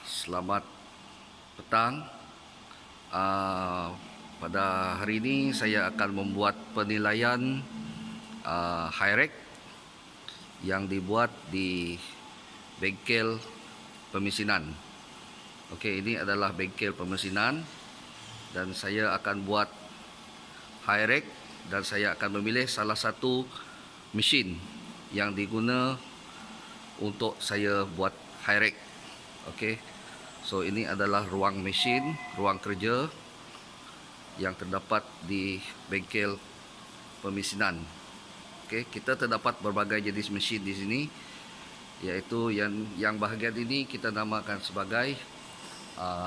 Selamat petang. Pada hari ini saya akan membuat penilaian Hyrek yang dibuat di bengkel pemesinan. Okey, ini adalah bengkel pemesinan dan saya akan buat Hyrek dan saya akan memilih salah satu mesin yang diguna untuk saya buat Hyrek. Okey. So ini adalah ruang mesin, ruang kerja yang terdapat di bengkel pemesinan. Okey, kita terdapat berbagai jenis mesin di sini, iaitu yang bahagian ini kita namakan sebagai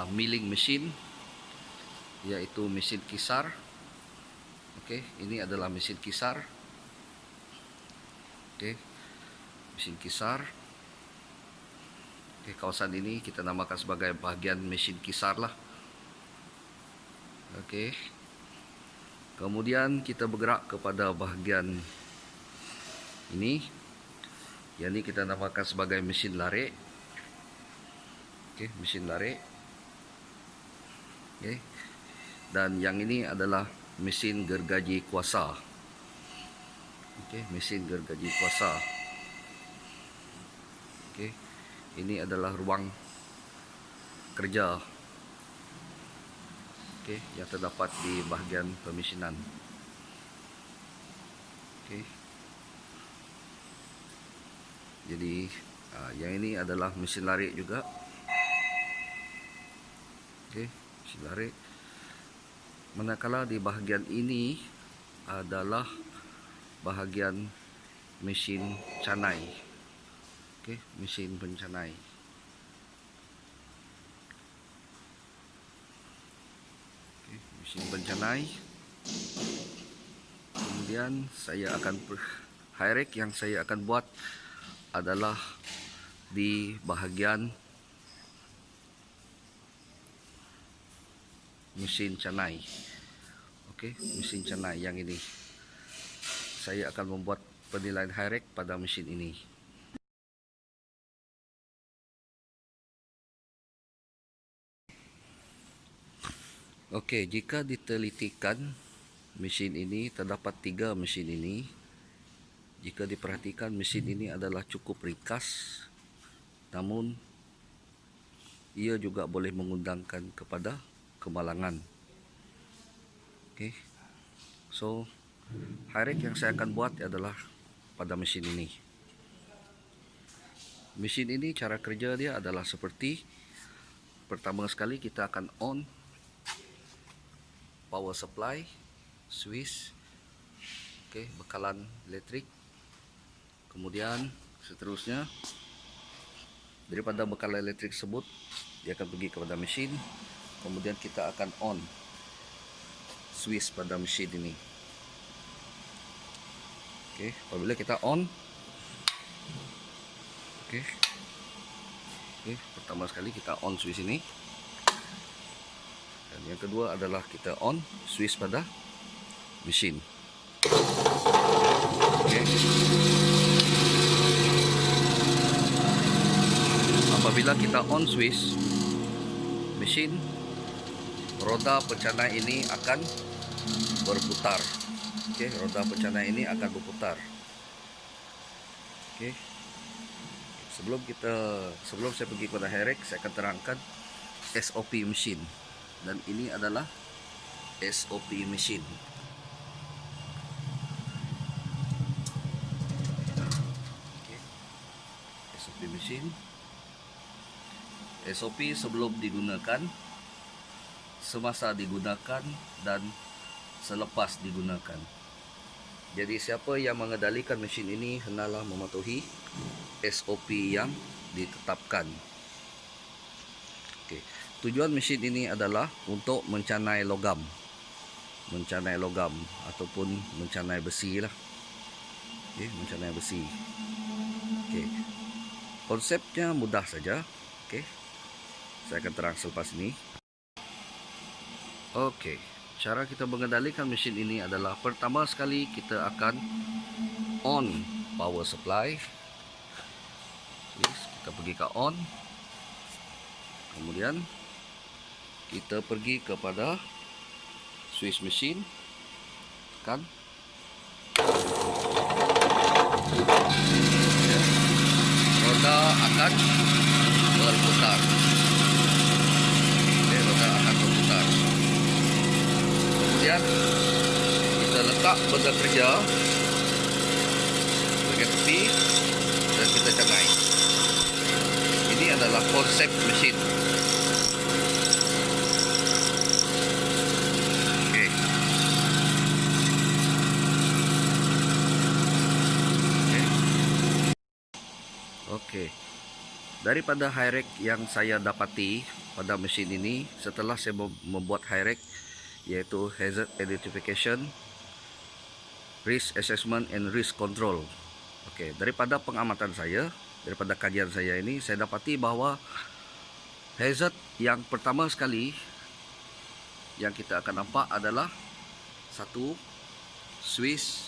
milling mesin, iaitu mesin kisar. Okey, ini adalah mesin kisar. Okey, mesin kisar. Okay, kawasan ini kita namakan sebagai bahagian mesin kisar lah. Okey. Kemudian kita bergerak kepada bahagian ini. Yang ini kita namakan sebagai mesin larik. Okey, mesin larik. Okey. Dan yang ini adalah mesin gergaji kuasa. Okey, mesin gergaji kuasa. Okey. Ini adalah ruang kerja, okey, yang terdapat di bahagian pemesinan. Okey. Jadi yang ini adalah mesin larik juga. Okey, mesin larik. Manakala di bahagian ini adalah bahagian mesin canai. Okey, mesin pencanai. Okey, mesin pencanai. Kemudian saya akan Hyrek yang saya akan buat adalah di bahagian mesin canai. Okey, mesin canai yang ini. Saya akan membuat penilaian Hyrek pada mesin ini. Okey, jika ditelitikan mesin ini, terdapat 3 mesin ini. Jika diperhatikan, mesin ini adalah cukup ringkas, namun ia juga boleh mengundangkan kepada kemalangan. Okey. So, Hyrek yang saya akan buat adalah pada mesin ini. Mesin ini cara kerja dia adalah seperti, pertama sekali kita akan on power supply, switch, okey, bekalan elektrik. Kemudian seterusnya daripada bekalan elektrik tersebut dia akan pergi kepada mesin. Kemudian kita akan on switch pada mesin ini. Okey, apabila kita on, okey, pertama sekali kita on switch ini. Dan yang kedua adalah kita on switch pada mesin. Okay. Apabila kita on switch mesin, roda pencanai ini akan berputar. Okay. Roda pencanai ini akan berputar. Okay. Sebelum saya pergi kepada Hyrek, saya akan terangkan SOP mesin. Dan ini adalah SOP mesin. Okay. SOP mesin. SOP sebelum digunakan, semasa digunakan, dan selepas digunakan. Jadi siapa yang mengendalikan mesin ini hendaklah mematuhi SOP yang ditetapkan. Okay. Tujuan mesin ini adalah untuk mencanai logam. Mencanai logam ataupun mencanai besi lah. Okay, mencanai besi. Okay. Konsepnya mudah saja. Okay. Saya akan terang selepas ini. Okey, cara kita mengendalikan mesin ini adalah pertama sekali kita akan on power supply. Kita pergi ke on. Kemudian kita pergi kepada switch mesin, tekan, roda akan berputar. Roda akan berputar. Kemudian kita letak benda kerja bagian tepi dan kita canai. Ini adalah konsep mesin. Oke. Daripada high rake yang saya dapati pada mesin ini setelah saya membuat high rake, yaitu hazard identification, risk assessment and risk control. Oke, daripada pengamatan saya, daripada kajian saya ini, saya dapati bahwa hazard yang pertama sekali yang kita akan nampak adalah satu, switch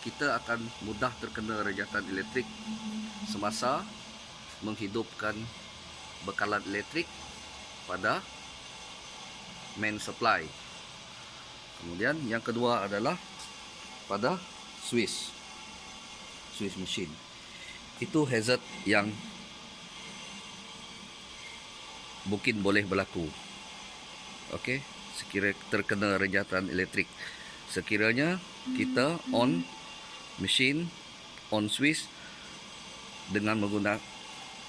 kita akan mudah terkena rejatan elektrik semasa menghidupkan bekalan elektrik pada main supply. Kemudian yang kedua adalah pada switch mesin. Itu hazard yang mungkin boleh berlaku. Okey, sekiranya terkena rejatan elektrik. Sekiranya kita on mesin, on switch dengan menggunakan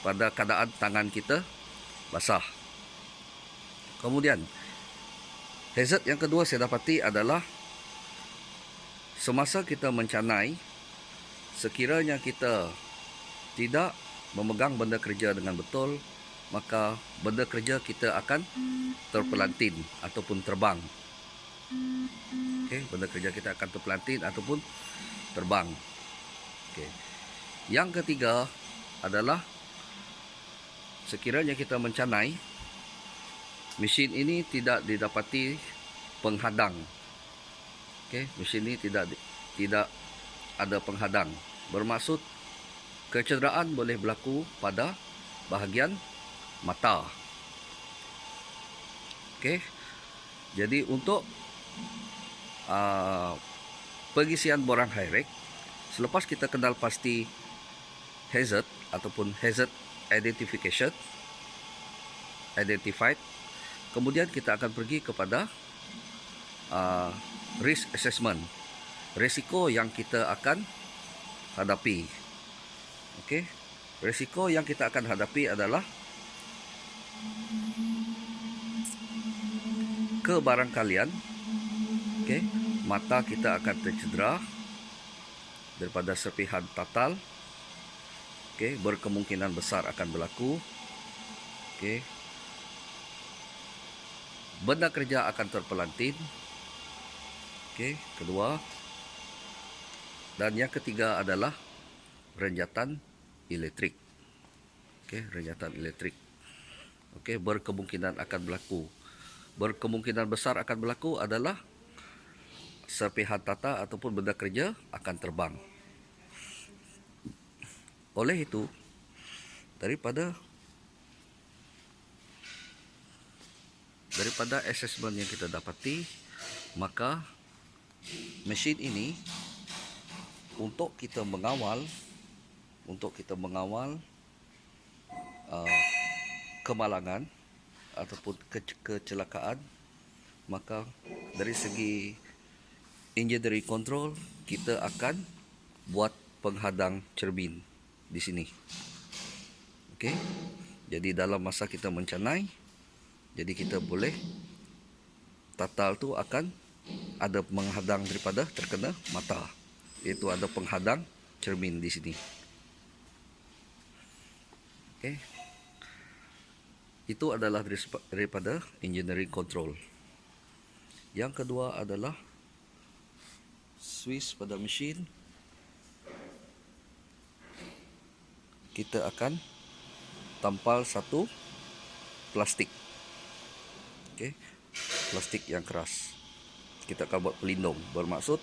pada keadaan tangan kita basah. Kemudian hazard yang kedua saya dapati adalah semasa kita mencanai, sekiranya kita tidak memegang benda kerja dengan betul, maka benda kerja kita akan terpelantin ataupun terbang. Okey, benda kerja kita akan terpelantin ataupun terbang. Okey. Yang ketiga adalah sekiranya kita mencanai, mesin ini tidak didapati penghadang. Okey, mesin ini tidak ada penghadang. Bermaksud kecederaan boleh berlaku pada bahagian mata. Okey. Jadi untuk pengisian borang high rake, selepas kita kenal pasti hazard ataupun hazard identified, kemudian kita akan pergi kepada risk assessment, risiko yang kita akan hadapi. Okey, risiko yang kita akan hadapi adalah kebarangkalian, okey, mata kita akan tercedera daripada serpihan tatal. Okey, berkemungkinan besar akan berlaku. Okey, benda kerja akan terpelantin. Okey, kedua. Dan yang ketiga adalah renjatan elektrik. Okey, renjatan elektrik. Okey, berkemungkinan akan berlaku. Berkemungkinan besar akan berlaku adalah serpihan tata ataupun benda kerja akan terbang. Oleh itu, daripada assessment yang kita dapati, maka mesin ini untuk kita mengawal kemalangan ataupun kecelakaan, maka dari segi engineering control kita akan buat penghadang cermin di sini. Okey. Jadi dalam masa kita mencanai, jadi kita boleh tatal tu akan ada menghadang daripada terkena mata. Iaitu ada penghadang cermin di sini. Okey. Itu adalah daripada engineering control. Yang kedua adalah switch pada mesin. Kita akan tampal satu plastik. Okey. Plastik yang keras. Kita akan buat pelindung. Bermaksud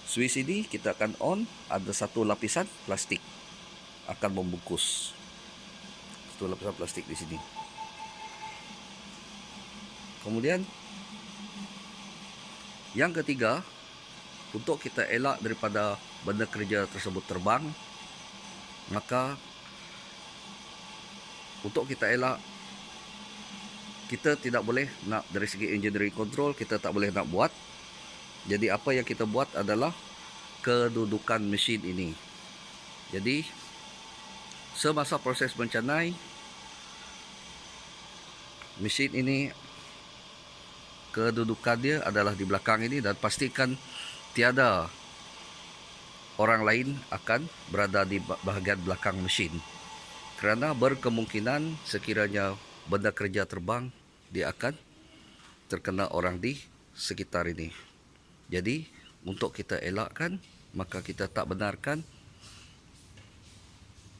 switch ini kita akan on, ada satu lapisan plastik akan membungkus. satu lapisan plastik di sini. Kemudian yang ketiga, untuk kita elak daripada benda kerja tersebut terbang, maka untuk kita elak, kita tidak boleh nak dari segi engineering control, kita tak boleh nak buat. Jadi apa yang kita buat adalah kedudukan mesin ini. Jadi semasa proses mencanai, mesin ini kedudukan dia adalah di belakang ini, dan pastikan tiada orang lain akan berada di bahagian belakang mesin. Kerana berkemungkinan sekiranya benda kerja terbang, dia akan terkena orang di sekitar ini. Jadi untuk kita elakkan, maka kita tak benarkan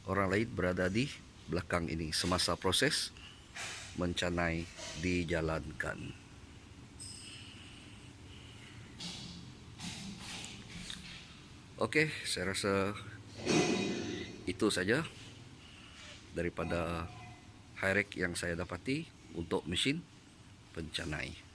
orang lain berada di belakang ini semasa proses mencanai dijalankan. Okey, saya rasa itu saja daripada high rake yang saya dapati untuk mesin pencanai.